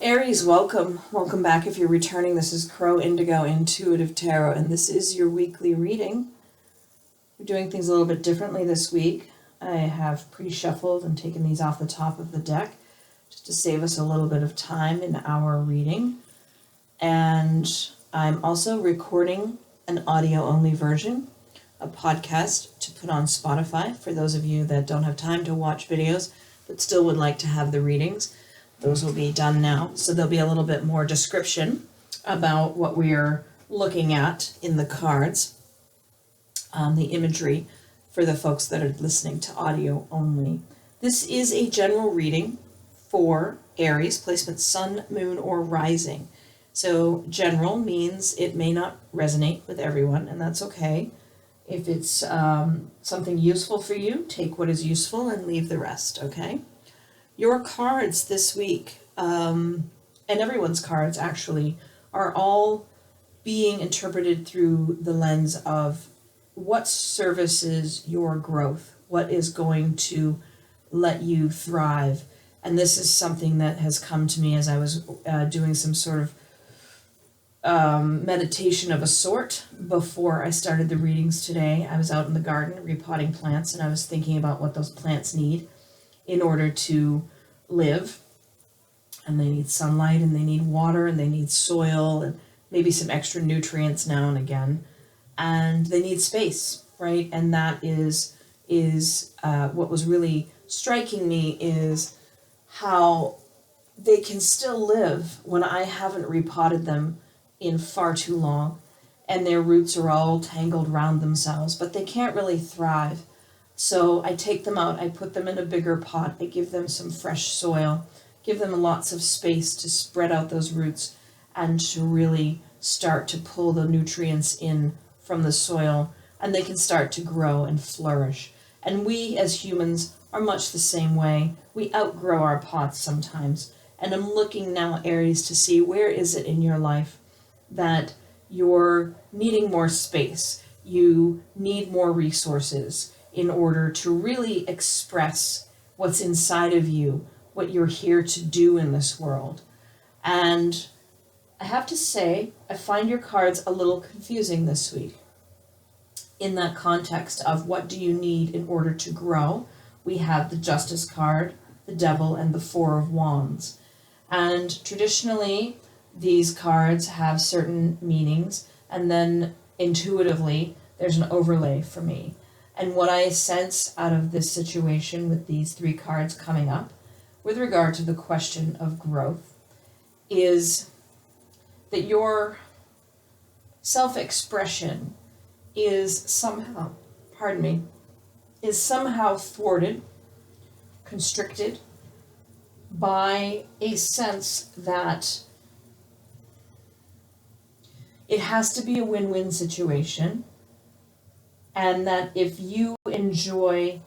Aries, welcome. Welcome back if you're returning. This is Crow Indigo Intuitive Tarot, and this is your weekly reading. We're doing things a little bit differently this week. I have pre-shuffled and taken these off the top of the deck just to save us a little bit of time in our reading. And I'm also recording an audio-only version, a podcast to put on Spotify for those of you that don't have time to watch videos but still would like to have the readings. Those will be done now, so there'll be a little bit more description about what we're looking at in the cards, the imagery for the folks that are listening to audio only. This is a general reading for Aries, placement Sun, Moon, or Rising. So general means it may not resonate with everyone, and that's okay. If it's something useful for you, take what is useful and leave the rest, okay? Your cards this week, and everyone's cards actually, are all being interpreted through the lens of what services your growth, what is going to let you thrive. And this is something that has come to me as I was doing some sort of meditation of a sort before I started the readings today. I was out in the garden repotting plants, and I was thinking about what those plants need in order to live. And they need sunlight, and they need water, and they need soil, and maybe some extra nutrients now and again. And they need space, right? And that is what was really striking me is how they can still live when I haven't repotted them in far too long, and their roots are all tangled around themselves, but they can't really thrive. So I take them out, I put them in a bigger pot, I give them some fresh soil, give them lots of space to spread out those roots and to really start to pull the nutrients in from the soil, and they can start to grow and flourish. And we as humans are much the same way. We outgrow our pots sometimes. And I'm looking now, Aries, to see where is it in your life that you're needing more space, you need more resources in order to really express what's inside of you, what you're here to do in this world. And I have to say, I find your cards a little confusing this week in that context of what do you need in order to grow. We have the Justice card, the Devil, and the Four of Wands. And traditionally, these cards have certain meanings, and then intuitively, there's an overlay for me. And what I sense out of this situation with these three cards coming up, with regard to the question of growth, is that your self-expression is somehow, is somehow thwarted, constricted by a sense that it has to be a win-win situation, and that if you enjoy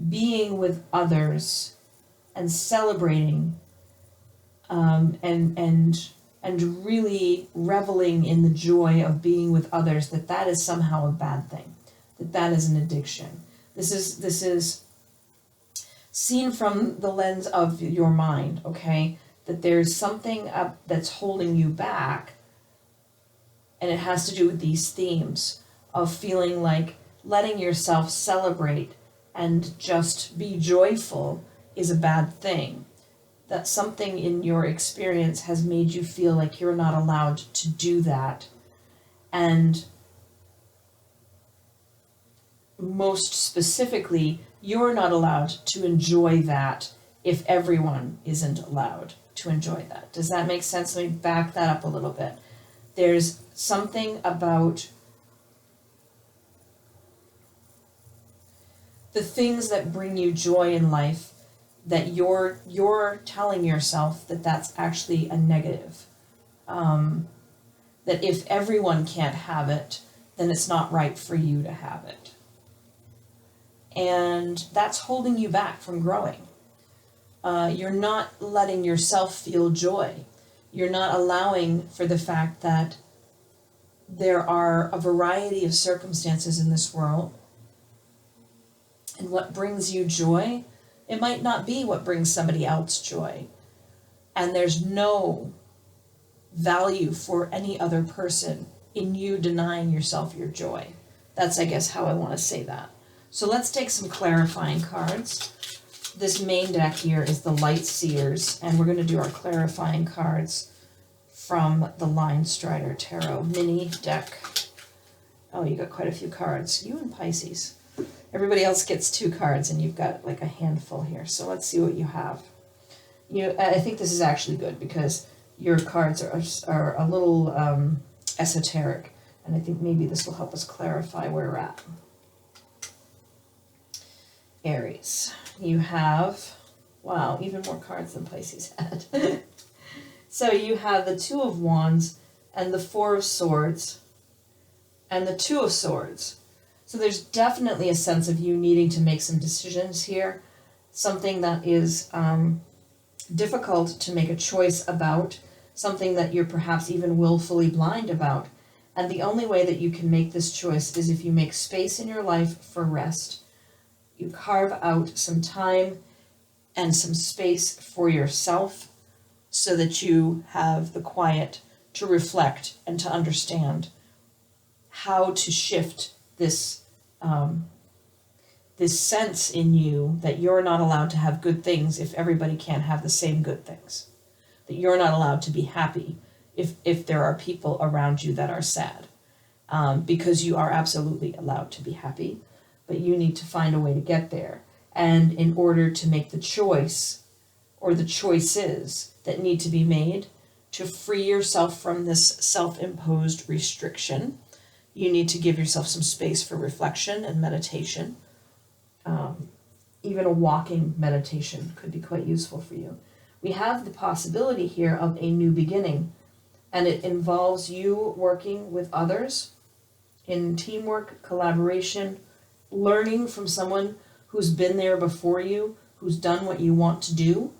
being with others and celebrating and really reveling in the joy of being with others, that is somehow a bad thing, that is an addiction. This is seen from the lens of your mind, okay? That there's something that's holding you back, and it has to do with these themes of feeling like letting yourself celebrate and just be joyful is a bad thing. That something in your experience has made you feel like you're not allowed to do that. And most specifically, you're not allowed to enjoy that if everyone isn't allowed to enjoy that. Does that make sense? Let me back that up a little bit. There's something about the things that bring you joy in life that you're telling yourself that that's actually a negative. That if everyone can't have it, then it's not right for you to have it. And that's holding you back from growing. You're not letting yourself feel joy. You're not allowing for the fact that there are a variety of circumstances in this world, and what brings you joy It might not be what brings somebody else joy. And there's no value for any other person in you denying yourself your joy. That's, I guess, how I want to say that. So let's take some clarifying cards. This main deck here is the Light Seers, and we're going to do our clarifying cards from the Linestrider Tarot mini deck. Oh, you got quite a few cards. You and Pisces. Everybody else gets 2 cards, and you've got like a handful here. So let's see what you have. I think this is actually good because your cards are a little esoteric, and I think maybe this will help us clarify where we're at. Aries, you have, wow, even more cards than Pisces had. So you have the 2 of Wands and the 4 of Swords and the 2 of Swords. So there's definitely a sense of you needing to make some decisions here, something that is difficult to make a choice about, something that you're perhaps even willfully blind about. And the only way that you can make this choice is if you make space in your life for rest. You carve out some time and some space for yourself so that you have the quiet to reflect and to understand how to shift this this sense in you that you're not allowed to have good things if everybody can't have the same good things. That you're not allowed to be happy if there are people around you that are sad. Because you are absolutely allowed to be happy, but you need to find a way to get there. And in order to make the choice, or the choices that need to be made to free yourself from this self-imposed restriction, you need to give yourself some space for reflection and meditation. Even a walking meditation could be quite useful for you. We have the possibility here of a new beginning, and it involves you working with others in teamwork, collaboration, learning from someone who's been there before you, who's done what you want to do,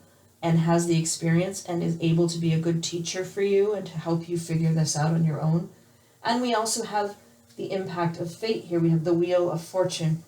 and has the experience and is able to be a good teacher for you and to help you figure this out on your own. And we also have the impact of fate here. We have the Wheel of Fortune.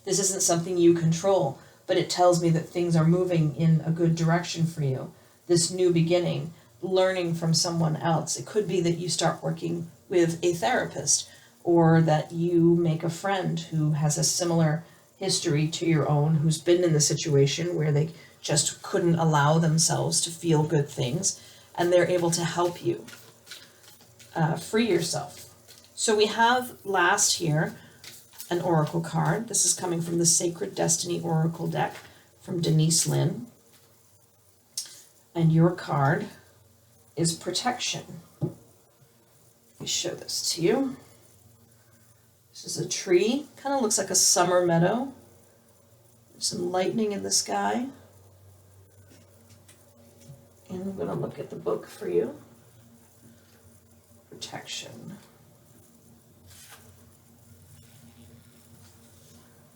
This isn't something you control, but it tells me that things are moving in a good direction for you. This new beginning, learning from someone else. It could be that you start working with a therapist, or that you make a friend who has a similar history to your own, who's been in the situation where they just couldn't allow themselves to feel good things, and they're able to help you free yourself. So we have last here an oracle card. This is coming from the Sacred Destiny Oracle deck from Denise Lynn. And your card is Protection. Let me show this to you. This is a tree. Kind of looks like a summer meadow. There's some lightning in the sky. And I'm going to look at the book for you. Protection.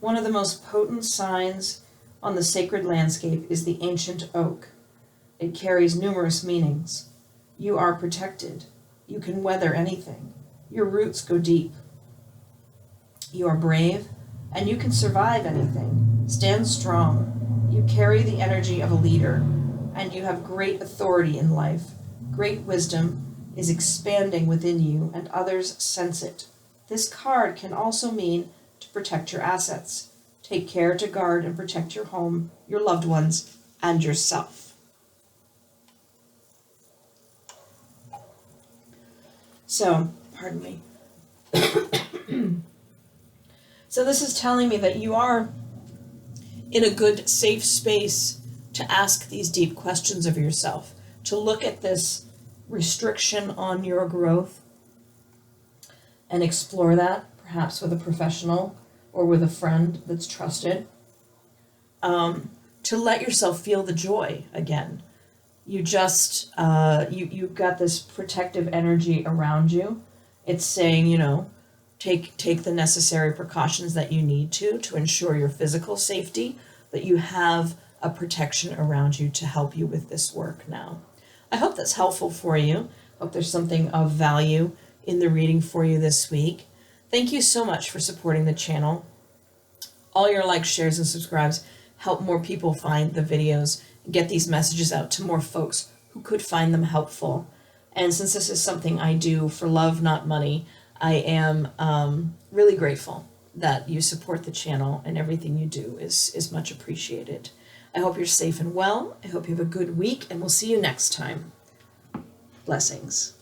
One of the most potent signs on the sacred landscape is the ancient oak. It carries numerous meanings. You are protected. You can weather anything. Your roots go deep. You are brave, and you can survive anything. Stand strong. You carry the energy of a leader, and you have great authority in life. Great wisdom is expanding within you, and others sense it. This card can also mean to protect your assets. Take care to guard and protect your home, your loved ones, and yourself. So, pardon me. So this is telling me that you are in a good, safe space to ask these deep questions of yourself, to look at this restriction on your growth and explore that, perhaps with a professional or with a friend that's trusted, to let yourself feel the joy again. You just, you've got this protective energy around you. It's saying, you know, take the necessary precautions that you need to ensure your physical safety, but you have a protection around you to help you with this work now. I hope that's helpful for you. Hope there's something of value in the reading for you this week. Thank you so much for supporting the channel. All your likes, shares, and subscribes help more people find the videos, get these messages out to more folks who could find them helpful. And since this is something I do for love, not money, I am really grateful that you support the channel, and everything you do is much appreciated. I hope you're safe and well. I hope you have a good week, and we'll see you next time. Blessings.